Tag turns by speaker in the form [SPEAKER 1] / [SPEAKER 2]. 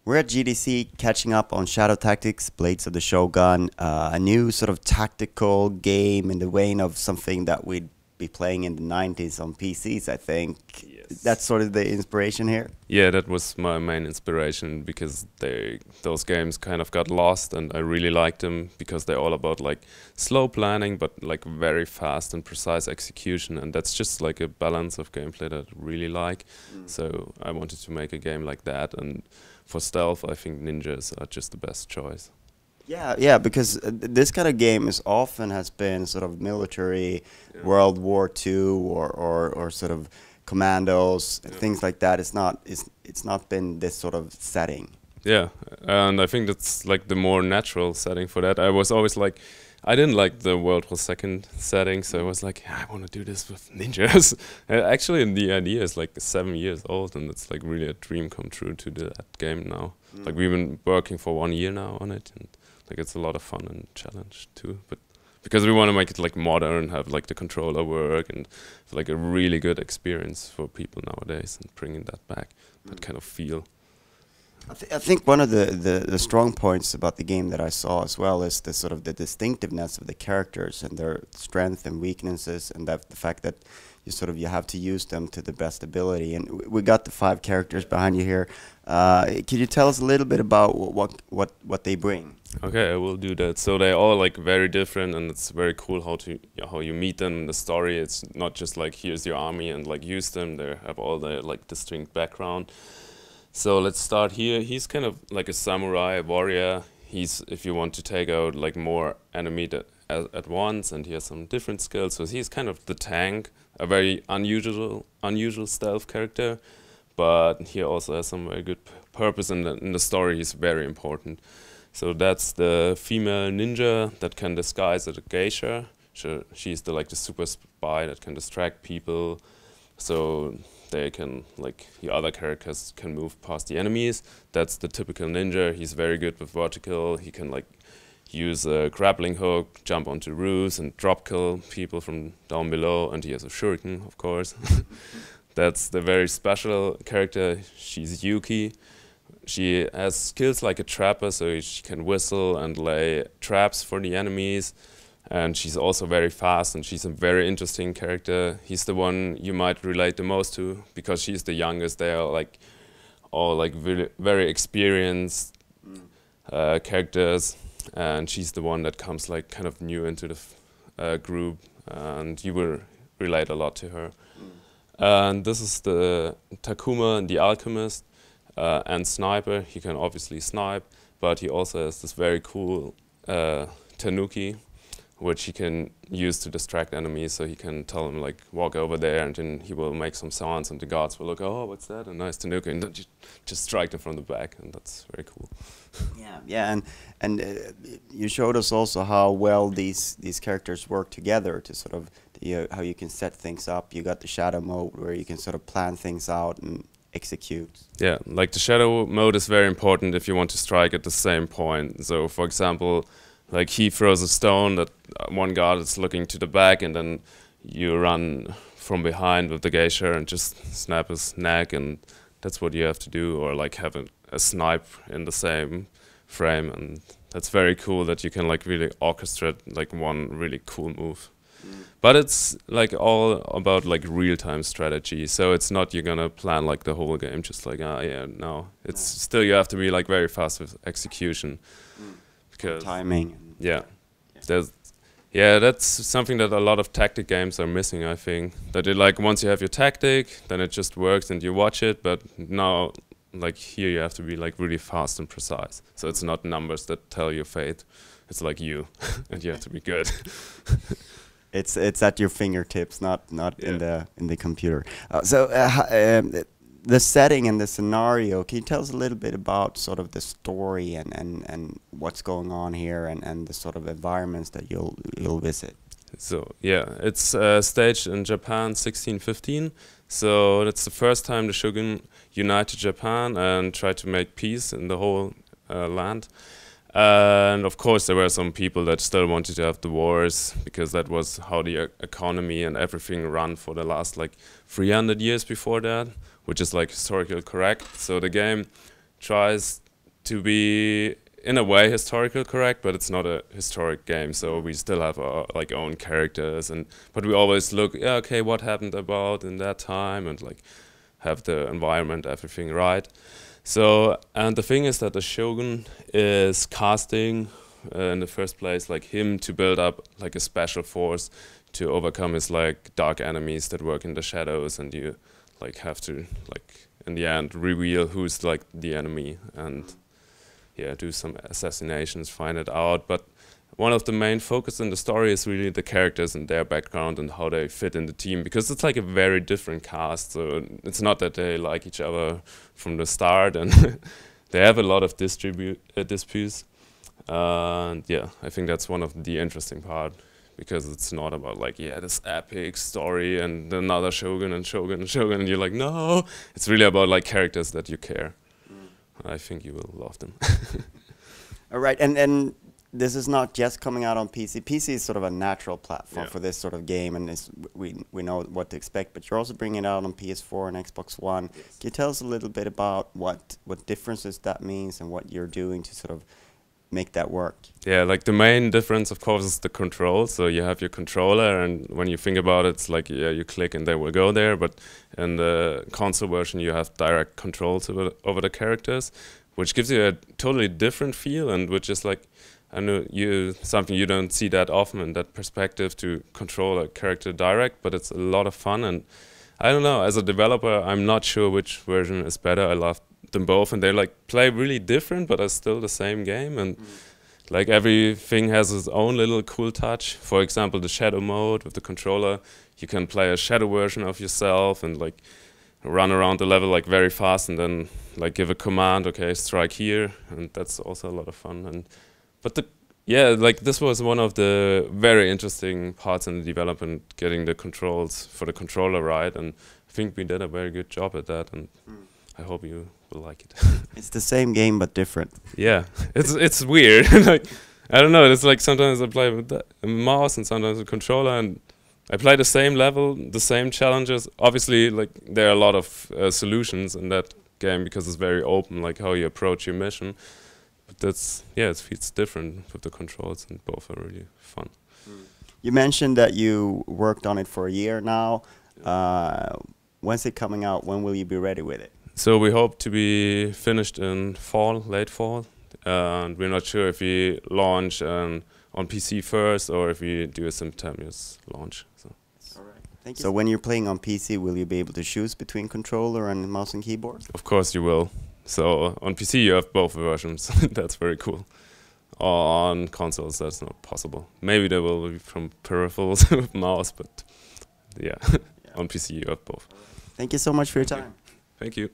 [SPEAKER 1] We're at GDC catching up on Shadow Tactics, Blades of the Shogun, a new sort of tactical game in the vein of something that we'd be playing in the 90s on PCs, I think.
[SPEAKER 2] Yes.
[SPEAKER 1] That's sort of the inspiration here?
[SPEAKER 2] Yeah, that was my main inspiration because those games kind of got lost, and I really liked them because they're all about like slow planning but like very fast and precise execution, and that's just like a balance of gameplay that I really like. So I wanted to make a game like that, and for stealth I think ninjas are just the best choice.
[SPEAKER 1] Yeah, because this kind of game is often has been sort of military, World War II or sort of commandos, things like that. It's not been this sort of setting.
[SPEAKER 2] Yeah, and I think that's like the more natural setting for that. I was always like, I didn't like the World War II setting, so I was like, yeah, I want to do this with ninjas. Actually, the idea is like 7 years old, and it's like really a dream come true to do that game now. Like we've been working for 1 year now on it, and like it's a lot of fun and challenge too. But because we want to make it like modern, have like the controller work, and like a really good experience for people nowadays, and bringing that back, that kind of feel.
[SPEAKER 1] I think one of the strong points about the game that I saw as well is the sort of the distinctiveness of the characters and their strengths and weaknesses, and that the fact that you have to use them to the best ability. And we got the 5 characters behind you here. Could you tell us a little bit about what they bring?
[SPEAKER 2] Okay, I will do that. So they're all like very different, and it's very cool how you meet them in the story. It's not just like here's your army and like use them. They have all the like distinct background. So let's start here. He's kind of like a samurai warrior. He's, if you want to take out like more enemy at once, and he has some different skills. So he's kind of the tank, a very unusual stealth character, but he also has some very good purpose in the story. He's very important. So that's the female ninja that can disguise as a geisha. She's the super spy that can distract people. So they can, like, the other characters can move past the enemies. That's the typical ninja. He's very good with vertical. He can like use a grappling hook, jump onto roofs, and drop kill people from down below. And he has a shuriken, of course. That's the very special character. She's Yuki. She has skills like a trapper, so she can whistle and lay traps for the enemies. And she's also very fast, and she's a very interesting character. He's the one you might relate the most to because she's the youngest. They are like all like very experienced characters, and she's the one that comes like kind of new into the group, and you will relate a lot to her. And this is the Takuma, the alchemist, and sniper. He can obviously snipe, but he also has this very cool tanuki, which he can use to distract enemies. So he can tell them like walk over there, and then he will make some sounds, and the guards will look, oh, what's that? A nice tanuki, and then just strike them from the back, and that's very cool.
[SPEAKER 1] Yeah, and you showed us also how well these characters work together to sort of how you can set things up. You got the shadow mode where you can sort of plan things out and execute. Yeah,
[SPEAKER 2] like the shadow mode is very important if you want to strike at the same point. So for example, like he throws a stone that one guard is looking to the back, and then you run from behind with the geisha and just snap his neck, and that's what you have to do. Or like have a snipe in the same frame, and that's very cool that you can like really orchestrate like one really cool move. But it's like all about like real-time strategy, so it's not you're gonna plan like the whole game just like no, it's still you have to be like very fast with execution because
[SPEAKER 1] timing.
[SPEAKER 2] That's something that a lot of tactic games are missing. I think that it like once you have your tactic, then it just works and you watch it. But now, like here, you have to be like really fast and precise. So it's not numbers that tell your fate. It's like you, and you have to be good.
[SPEAKER 1] It's at your fingertips, not in the computer. The setting and the scenario. Can you tell us a little bit about sort of the story and what's going on here and the sort of environments that you'll visit?
[SPEAKER 2] So yeah, it's staged in Japan, 1615. So that's the first time the Shogun united Japan and tried to make peace in the whole land. And of course, there were some people that still wanted to have the wars because that was how the economy and everything ran for the last like 300 years before that, which is like historical correct. So the game tries to be in a way historical correct, but it's not a historic game. So we still have our like own characters, but we always look, yeah, okay, what happened about in that time, and like have the environment, everything right. So, and the thing is that the Shogun is casting in the first place like him to build up like a special force to overcome his like dark enemies that work in the shadows, and you like have to like in the end reveal who's like the enemy and yeah, do some assassinations, find it out. But one of the main focus in the story is really the characters and their background and how they fit in the team, because it's like a very different cast. So it's not that they like each other from the start, and they have a lot of disputes. And yeah, I think that's one of the interesting part, because it's not about like, yeah, this epic story and another Shogun and Shogun and Shogun, and you're like, no. It's really about like characters that you care. I think you will love them.
[SPEAKER 1] All right, and this is not just coming out on PC. PC is sort of a natural platform for this sort of game, and we know what to expect. But you're also bringing it out on PS4 and Xbox One. Yes. Can you tell us a little bit about what differences that means and what you're doing to sort of make that work?
[SPEAKER 2] Yeah, like the main difference, of course, is the control. So you have your controller, and when you think about it, it's like, yeah, you click and they will go there. But in the console version, you have direct controls over the characters, which gives you a totally different feel, and which is like, I know something you don't see that often in that perspective, to control a character direct, but it's a lot of fun. And I don't know, as a developer, I'm not sure which version is better. I love them both, and they like play really different, but are still the same game. And like everything has its own little cool touch. For example, the shadow mode with the controller, you can play a shadow version of yourself and like run around the level like very fast, and then like give a command, okay, strike here, and that's also a lot of fun. But yeah, like this was one of the very interesting parts in the development, getting the controls for the controller right, and I think we did a very good job at that, and I hope you will like it.
[SPEAKER 1] It's the same game but different.
[SPEAKER 2] Yeah, it's weird. Like, I don't know, it's like sometimes I play with the mouse and sometimes with controller, and I play the same level, the same challenges. Obviously, like there are a lot of solutions in that game because it's very open, like how you approach your mission. But that's, yeah, it's different with the controls, and both are really fun.
[SPEAKER 1] You mentioned that you worked on it for a year now. When's it coming out? When will you be ready with it?
[SPEAKER 2] So we hope to be finished in fall, late fall. And we're not sure if we launch on PC first or if we do a simultaneous launch. So.
[SPEAKER 1] All right. Thank you. So when you're playing on PC, will you be able to choose between controller and mouse and keyboard?
[SPEAKER 2] Of course you will. So on PC you have both versions. That's very cool. On consoles that's not possible. Maybe there will be from peripherals with mouse, but yeah, on PC you have both.
[SPEAKER 1] Thank you so much for your time.
[SPEAKER 2] Thank you.